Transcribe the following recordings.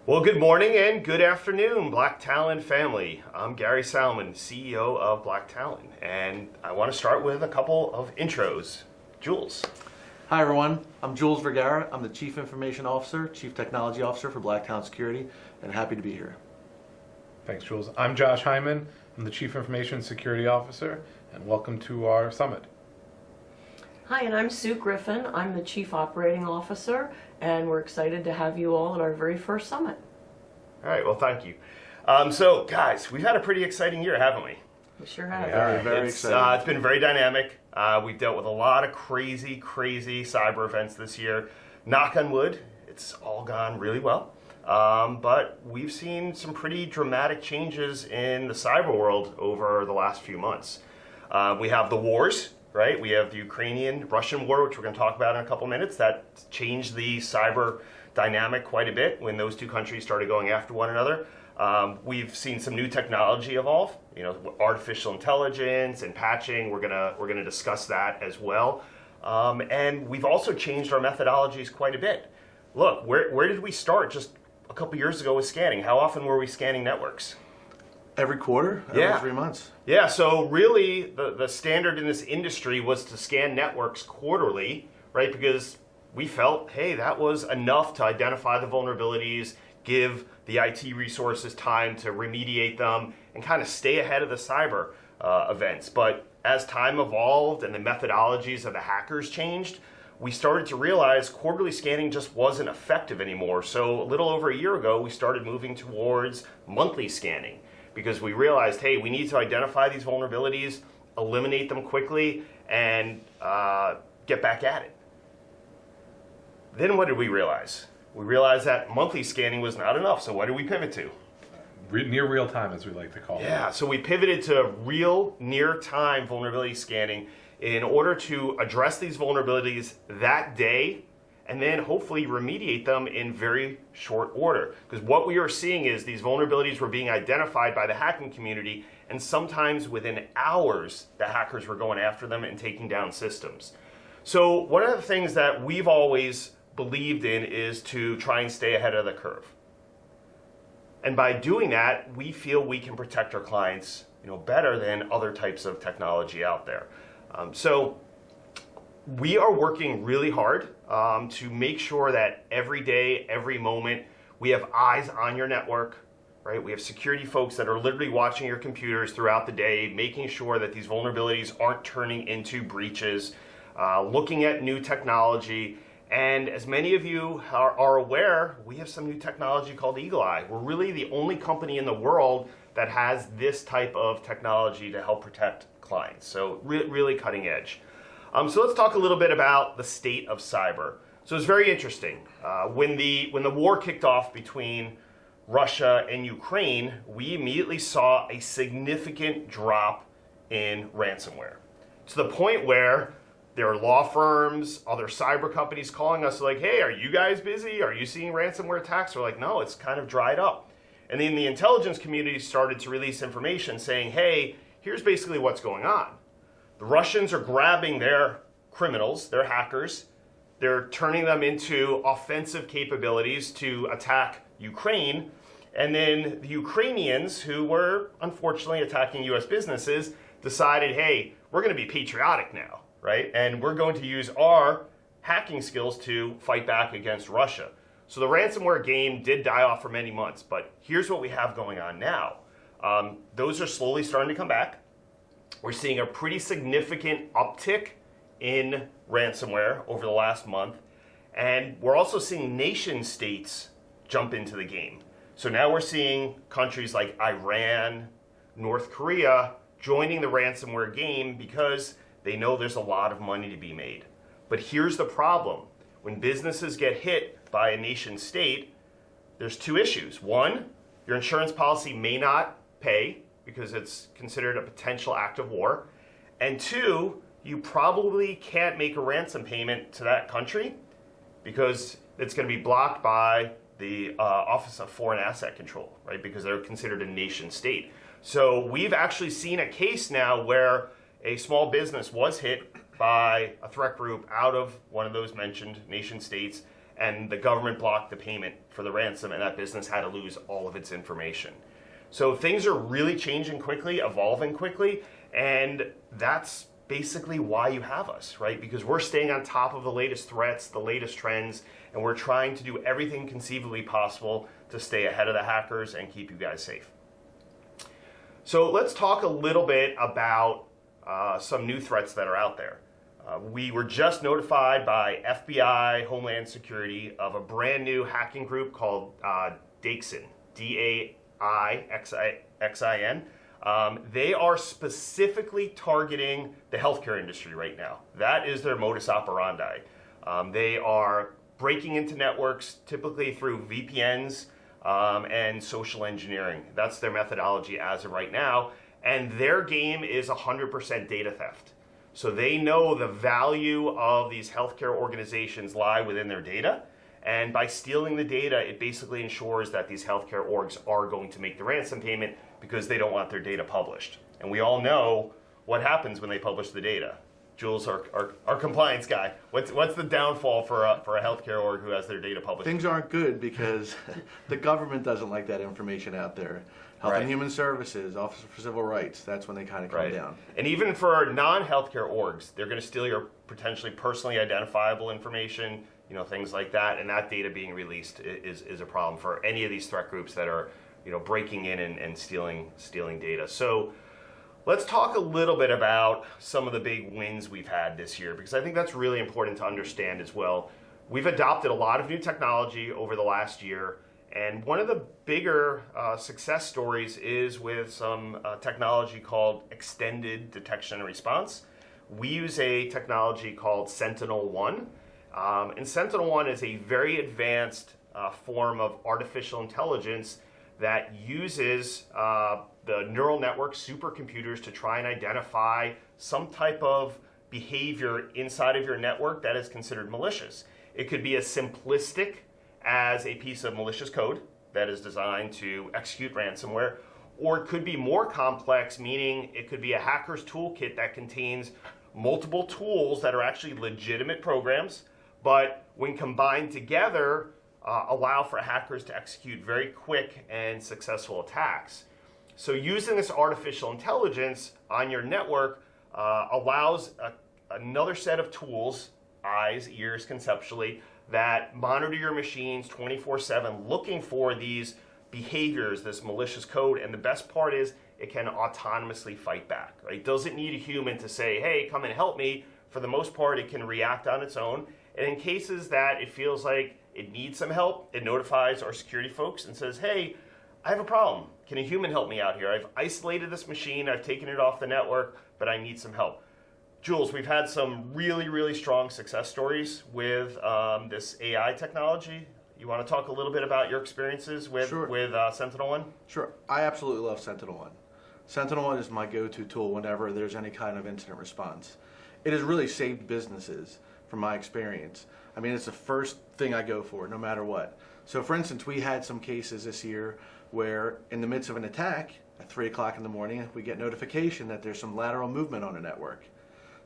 Well, good morning and good afternoon, Black Talon family. I'm Gary Salmon, CEO of Black Talon, and I want to start with a couple of intros. Jules. Hi everyone, I'm Jules Vergara. I'm the Chief Information Officer, Chief Technology Officer for Black Talon Security, and happy to be here. Thanks, Jules. I'm Josh Hyman. I'm the Chief Information Security Officer, and welcome to our summit. Hi, and I'm Sue Griffin. I'm the Chief Operating Officer, and we're excited to have you all at our very first summit. All right, well, thank you. So, guys, we've had a pretty exciting year, haven't we? We sure have. Very exciting. It's been very dynamic. We've dealt with a lot of crazy cyber events this year. Knock on wood, it's all gone really well. But we've seen some pretty dramatic changes in the cyber world over the last few months. We have the wars, right? We have the Ukrainian-Russian war, which we're going to talk about in a couple minutes. That changed the cyber dynamic quite a bit when those two countries started going after one another. We've seen some new technology evolve, artificial intelligence and patching. We're gonna discuss that as well. And we've also changed our methodologies quite a bit. Look, where did we start just a couple years ago with scanning? How often were we scanning networks? Every quarter, every 3 months. Yeah, so really the standard in this industry was to scan networks quarterly, right? Because we felt, hey, that was enough to identify the vulnerabilities, give the IT resources time to remediate them, and kind of stay ahead of the cyber events. But as time evolved and the methodologies of the hackers changed, we started to realize quarterly scanning just wasn't effective anymore. So a little over a year ago, we started moving towards monthly scanning, because we realized, hey, we need to identify these vulnerabilities, eliminate them quickly, and get back at it. Then what did we realize? We realized that monthly scanning was not enough, so what did we pivot to? Near real time, as we like to call it. Yeah, so we pivoted to real near-time vulnerability scanning in order to address these vulnerabilities that day and then hopefully remediate them in very short order. Because what we are seeing is these vulnerabilities were being identified by the hacking community, and sometimes within hours, the hackers were going after them and taking down systems. So one of the things that we've always believed in is to try and stay ahead of the curve. And by doing that, we feel we can protect our clients, better than other types of technology out there. So we are working really hard to make sure that every day, every moment, we have eyes on your network, right? We have security folks that are literally watching your computers throughout the day, making sure that these vulnerabilities aren't turning into breaches, looking at new technology. And as many of you are aware, we have some new technology called Eagle Eye. We're really the only company in the world that has this type of technology to help protect clients. So really cutting edge. So let's talk a little bit about the state of cyber. So it's very interesting. When the war kicked off between Russia and Ukraine, we immediately saw a significant drop in ransomware, to the point where there are law firms, other cyber companies calling us like, hey, are you guys busy? Are you seeing ransomware attacks? We're like, no, it's kind of dried up. And then the intelligence community started to release information saying, hey, here's basically what's going on. The Russians are grabbing their criminals, their hackers, they're turning them into offensive capabilities to attack Ukraine, and then the Ukrainians, who were unfortunately attacking US businesses, decided, hey, we're going to be patriotic now, right? And we're going to use our hacking skills to fight back against Russia. So the ransomware game did die off for many months, but here's what we have going on now. Those are slowly starting to come back. We're seeing a pretty significant uptick in ransomware over the last month. And we're also seeing nation states jump into the game. So now we're seeing countries like Iran, North Korea joining the ransomware game because they know there's a lot of money to be made. But here's the problem. When businesses get hit by a nation state, there's two issues. One, your insurance policy may not pay because it's considered a potential act of war. And two, you probably can't make a ransom payment to that country because it's going to be blocked by the Office of Foreign Asset Control, right? Because they're considered a nation state. So we've actually seen a case now where a small business was hit by a threat group out of one of those mentioned nation states, and the government blocked the payment for the ransom, and that business had to lose all of its information. So things are really changing quickly, evolving quickly, and that's basically why you have us, right? Because we're staying on top of the latest threats, the latest trends, and we're trying to do everything conceivably possible to stay ahead of the hackers and keep you guys safe. So let's talk a little bit about some new threats that are out there. We were just notified by FBI, Homeland Security, of a brand new hacking group called Daixin, D-A-I-X-I-N. They are specifically targeting the healthcare industry right now. That is their modus operandi. They are breaking into networks, typically through VPNs and social engineering. That's their methodology as of right now. And their game is 100% data theft. So they know the value of these healthcare organizations lie within their data. And by stealing the data, it basically ensures that these healthcare orgs are going to make the ransom payment because they don't want their data published. And we all know what happens when they publish the data. Jules, our compliance guy, what's the downfall for a healthcare org who has their data published? Things aren't good because the government doesn't like that information out there. Health and Human Services, Office for Civil Rights, that's when they kind of come down. And even for non-healthcare orgs, they're going to steal your potentially personally identifiable information, things like that, and that data being released is a problem for any of these threat groups that are, breaking in and stealing data. So let's talk a little bit about some of the big wins we've had this year, because I think that's really important to understand as well. We've adopted a lot of new technology over the last year, and one of the bigger success stories is with some technology called extended detection and response. We use a technology called Sentinel-1, and Sentinel-1 is a very advanced form of artificial intelligence that uses the neural network supercomputers to try and identify some type of behavior inside of your network that is considered malicious. It could be as simplistic as a piece of malicious code that is designed to execute ransomware, or it could be more complex, meaning it could be a hacker's toolkit that contains multiple tools that are actually legitimate programs, but when combined together, allow for hackers to execute very quick and successful attacks. So using this artificial intelligence on your network allows another set of tools, eyes, ears conceptually, that monitor your machines 24/7 looking for these behaviors, this malicious code, and the best part is it can autonomously fight back. Right? It doesn't need a human to say, hey, come and help me. For the most part, it can react on its own. And in cases that it feels like it needs some help, it notifies our security folks and says, hey, I have a problem. Can a human help me out here? I've isolated this machine, I've taken it off the network, but I need some help. Jules, we've had some really, really strong success stories with this AI technology. You want to talk a little bit about your experiences with Sentinel-1? Sure. I absolutely love Sentinel-1. Sentinel-1 is my go-to tool whenever there's any kind of incident response. It has really saved businesses from my experience. I mean, it's the first thing I go for, no matter what. So for instance, we had some cases this year where in the midst of an attack, at 3 o'clock in the morning, we get notification that there's some lateral movement on a network.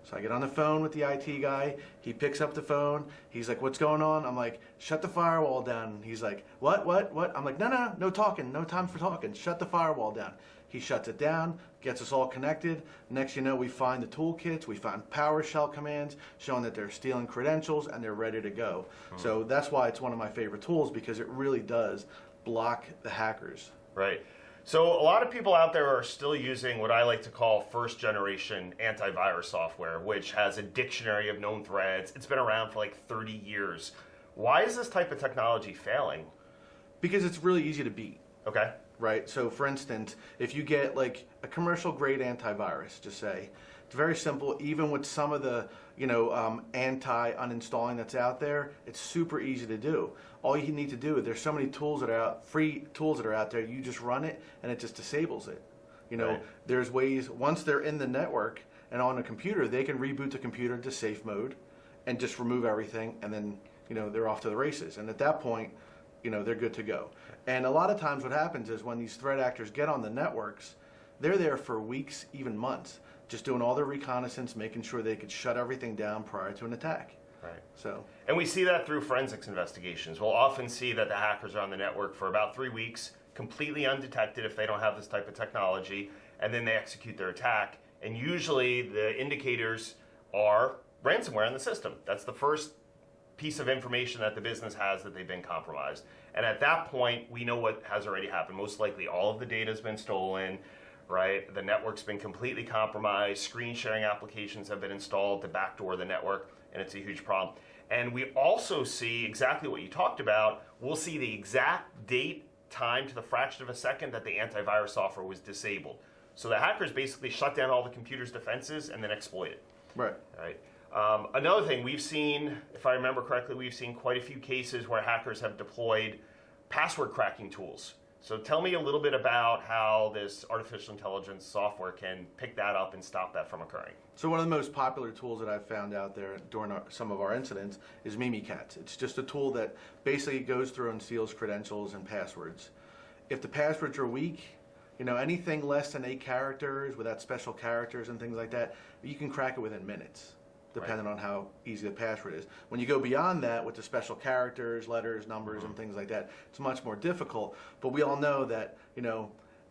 So I get on the phone with the IT guy, he picks up the phone, he's like, what's going on? I'm like, shut the firewall down. He's like, what? I'm like, no talking, no time for talking, shut the firewall down. He shuts it down, gets us all connected. Next you know, we find the toolkits, we find PowerShell commands showing that they're stealing credentials and they're ready to go. So that's why it's one of my favorite tools, because it really does block the hackers. Right. So a lot of people out there are still using what I like to call first generation antivirus software, which has a dictionary of known threats. It's been around for like 30 years. Why is this type of technology failing? Because it's really easy to beat. Okay. Right? So for instance, if you get like a commercial grade antivirus, just say, it's very simple. Even with some of the, anti-uninstalling that's out there, it's super easy to do. All you need to do, there's so many tools that are out, free tools that are out there, you just run it and it just disables it. Right. There's ways, once they're in the network and on a computer, they can reboot the computer into safe mode and just remove everything, and then, they're off to the races. And at that point, they're good to go. And a lot of times what happens is when these threat actors get on the networks, they're there for weeks, even months, just doing all their reconnaissance, making sure they could shut everything down prior to an attack. Right. So, And we see that through forensics investigations. We'll often see that the hackers are on the network for about 3 weeks, completely undetected if they don't have this type of technology, and then they execute their attack. And usually the indicators are ransomware in the system. That's the first piece of information that the business has that they've been compromised. And at that point, we know what has already happened. Most likely all of the data has been stolen, right? The network's been completely compromised. Screen sharing applications have been installed to backdoor the network, and it's a huge problem. And we also see exactly what you talked about. We'll see the exact date, time to the fraction of a second that the antivirus software was disabled. So the hackers basically shut down all the computer's defenses and then exploit it. right. Right. Another thing we've seen, if I remember correctly, we've seen quite a few cases where hackers have deployed password cracking tools. So tell me a little bit about how this artificial intelligence software can pick that up and stop that from occurring. So one of the most popular tools that I've found out there during some of our incidents is Mimikatz. It's just a tool that basically goes through and steals credentials and passwords. If the passwords are weak, anything less than 8 characters without special characters and things like that, you can crack it within minutes, depending on how easy the password is. When you go beyond that with the special characters, letters, numbers, and things like that, it's much more difficult. But we all know that,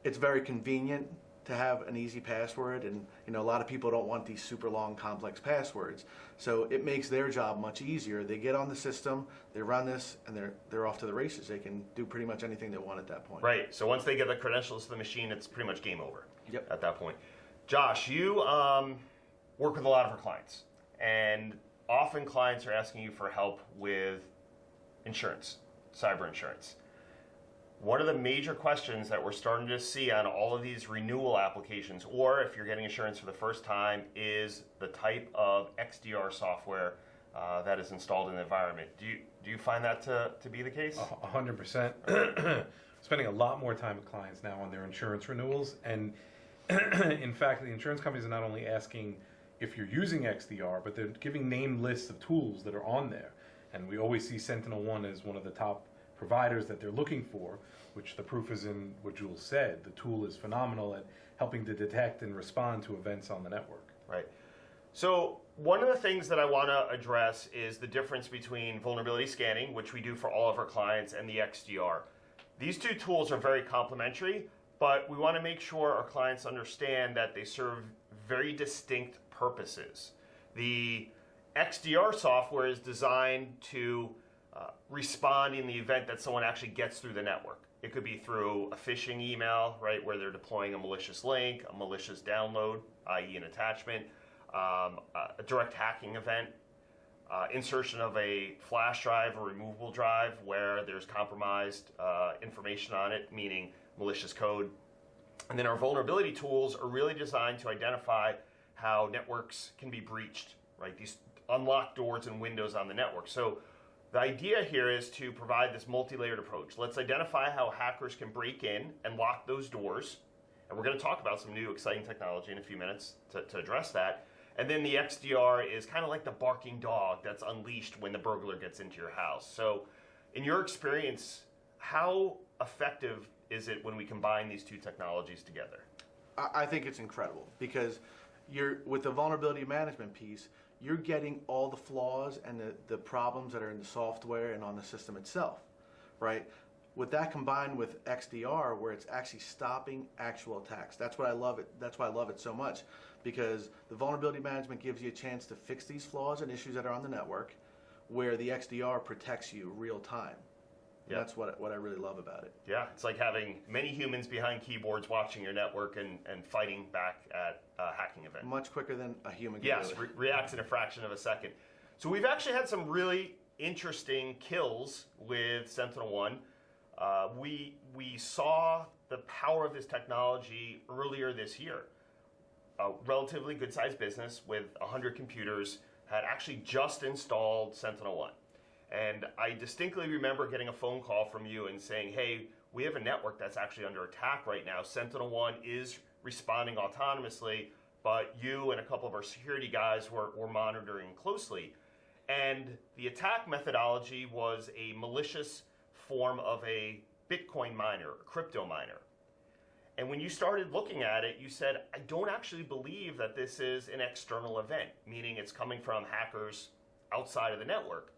it's very convenient to have an easy password, and a lot of people don't want these super long complex passwords. So it makes their job much easier. They get on the system, they run this, and they're off to the races. They can do pretty much anything they want at that point. Right. So once they get the credentials to the machine, it's pretty much game over. Yep. At that point. Josh, you work with a lot of our clients, and often clients are asking you for help with insurance, cyber insurance. One of the major questions that we're starting to see on all of these renewal applications, or if you're getting insurance for the first time, is the type of XDR software that is installed in the environment. Do you find that to be the case? 100%. Spending a lot more time with clients now on their insurance renewals, and in fact, the insurance companies are not only asking if you're using XDR, but they're giving named lists of tools that are on there. And we always see SentinelOne as one of the top providers that they're looking for, which the proof is in what Jules said. The tool is phenomenal at helping to detect and respond to events on the network. Right. So one of the things that I want to address is the difference between vulnerability scanning, which we do for all of our clients, and the XDR. These two tools are very complementary, but we want to make sure our clients understand that they serve very distinct purposes. The XDR software is designed to respond in the event that someone actually gets through the network. It could be through a phishing email, right, where they're deploying a malicious link, a malicious download, i.e. an attachment, a direct hacking event, insertion of a flash drive or removable drive where there's compromised information on it, meaning malicious code. And then our vulnerability tools are really designed to identify how networks can be breached, right? These unlocked doors and windows on the network. So the idea here is to provide this multi-layered approach. Let's identify how hackers can break in and lock those doors. And we're going to talk about some new exciting technology in a few minutes to address that. And then the XDR is kind of like the barking dog that's unleashed when the burglar gets into your house. So in your experience, how effective is it when we combine these two technologies together? I think it's incredible because with the vulnerability management piece, you're getting all the flaws and the problems that are in the software and on the system itself, right? With that combined with XDR, where it's actually stopping actual attacks. That's what I love it. That's why I love it so much, because the vulnerability management gives you a chance to fix these flaws and issues that are on the network, where the XDR protects you real time. Yeah. That's what I really love about it. Yeah, it's like having many humans behind keyboards watching your network and fighting back at a hacking event. Much quicker than a human can Yes, do it. reacts in a fraction of a second. So we've actually had some really interesting kills with SentinelOne. We saw the power of this technology earlier this year. A relatively good-sized business with 100 computers had actually just installed SentinelOne. And I distinctly remember getting a phone call from you and saying, hey, we have a network that's actually under attack right now. SentinelOne is responding autonomously, but you and a couple of our security guys were monitoring closely. And the attack methodology was a malicious form of a Bitcoin miner, a crypto miner. And when you started looking at it, you said, I don't actually believe that this is an external event, meaning it's coming from hackers outside of the network.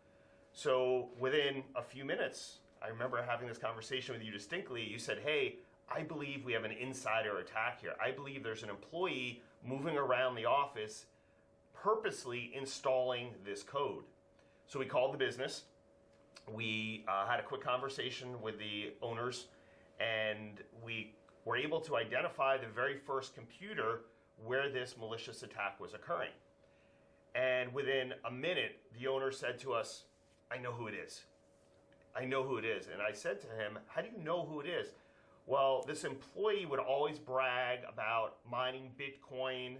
So within a few minutes, I remember having this conversation with you distinctly. You said, hey, I believe we have an insider attack here. I believe there's an employee moving around the office purposely installing this code. So we called the business. We had a quick conversation with the owners, and we were able to identify the very first computer where this malicious attack was occurring. And within a minute, the owner said to us, I know who it is. I know who it is. And I said to him, how do you know who it is? Well, this employee would always brag about mining Bitcoin,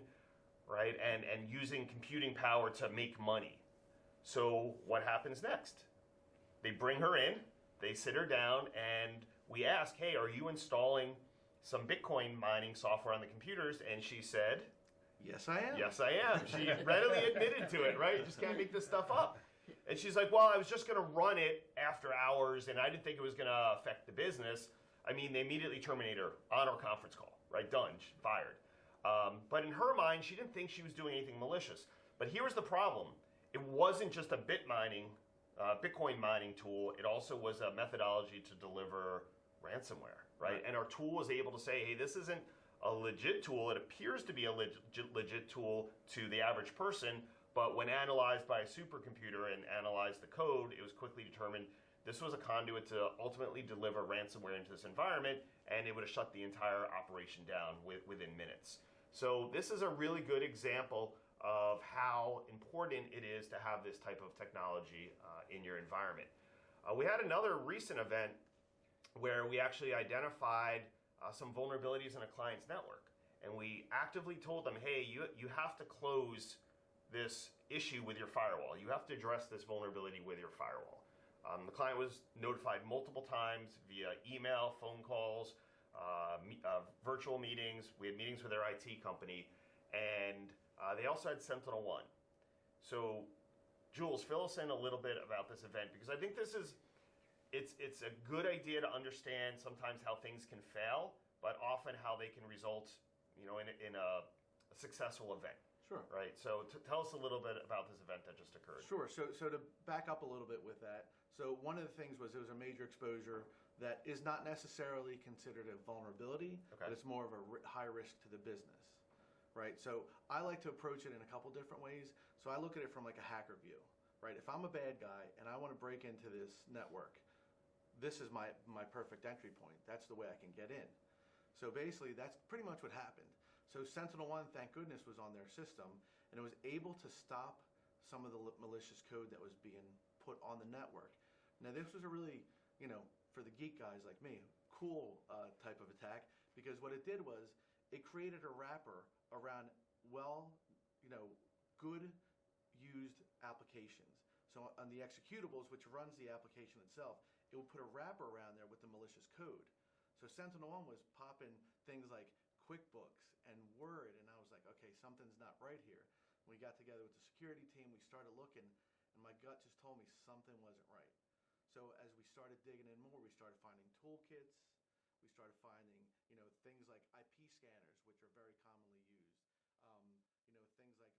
right, and using computing power to make money. So what happens next? They bring her in, they sit her down, and we ask, hey, are you installing some Bitcoin mining software on the computers? And she said, Yes, I am. yes, I am. She readily admitted to it, right? You just can't make this stuff up. And she's like, well, I was just going to run it after hours, and I didn't think it was going to affect the business. I mean, they immediately terminate her on our conference call, right? Done, she fired. But in her mind, she didn't think she was doing anything malicious. But here was the problem. It wasn't just a Bitcoin mining tool. It also was a methodology to deliver ransomware, right? And our tool was able to say, hey, this isn't a legit tool. It appears to be a legit tool to the average person, but when analyzed by a supercomputer and analyzed the code, it was quickly determined this was a conduit to ultimately deliver ransomware into this environment, and it would have shut the entire operation down within minutes. So this is a really good example of how important it is to have this type of technology in your environment. We had another recent event where we actually identified some vulnerabilities in a client's network. And we actively told them, hey, you have to close this issue with your firewall. You have to address this vulnerability with your firewall. The client was notified multiple times via email, phone calls, virtual meetings. We had meetings with their IT company, and they also had SentinelOne. So, Jules, fill us in a little bit about this event, because I think this is it's a good idea to understand sometimes how things can fail, but often how they can result, in a successful event. Sure. Right. So tell us a little bit about this event that just occurred. Sure. So to back up a little bit with that, so one of the things was it was a major exposure that is not necessarily considered a vulnerability, but it's more of a high risk to the business, right? So I like to approach it in a couple different ways. So I look at it from like a hacker view, right? If I'm a bad guy and I want to break into this network, this is my perfect entry point. That's the way I can get in. So basically, that's pretty much what happened. So SentinelOne, thank goodness, was on their system, and it was able to stop some of the malicious code that was being put on the network. Now, this was a really, for the geek guys like me, cool type of attack, because what it did was it created a wrapper around good used applications. So on the executables, which runs the application itself, it will put a wrapper around there with the malicious code. So SentinelOne was popping things like QuickBooks and Word, and I was like, okay, something's not right here. We got together with the security team, we started looking, and my gut just told me something wasn't right. So as we started digging in more, we started finding toolkits, we started finding, things like IP scanners, which are very commonly used, things like